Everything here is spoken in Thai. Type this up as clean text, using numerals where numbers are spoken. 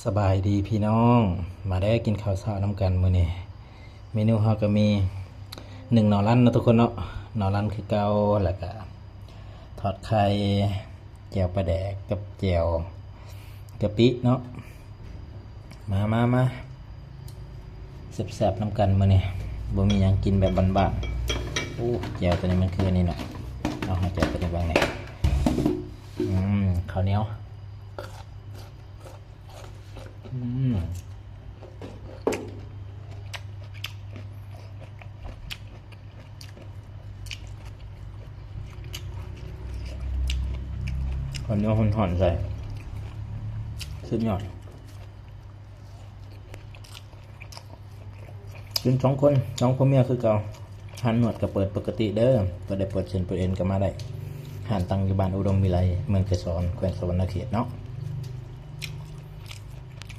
สบายดีพี่น้องมาได้กินข้าวเช้าน้ำกันมื้อนี้เมนูเฮาก็มี1หน่อลั่นนะทุกคนเนาะหน่อลั่นคือเก่าแล้วก็ทอดไข่แจ่วปลาแดกกับแจ่วกะปิเนาะมาแซ่บๆน้ำกันมื้อนี้บ่มีหยังกินแบบบ้านๆโอ้แจ่วตัวนี้มันคืออันนี้เนาะเอาให้แจ่วตัวนี้บ้างเนี่ยข้าวเหนียวข้าวเหนียวห่อนๆใส่สุดยอดกิน2 คนพ่อเมียคือเก่าหันหนวดก็เปิดปกติเด้อก็ได้เปิดเส้นเปิดเอ็นก็มาได้หันตั้งอยู่บ้านอุดมวิไลเมืองเกษรแขวงสะวรรณเขตเนาะ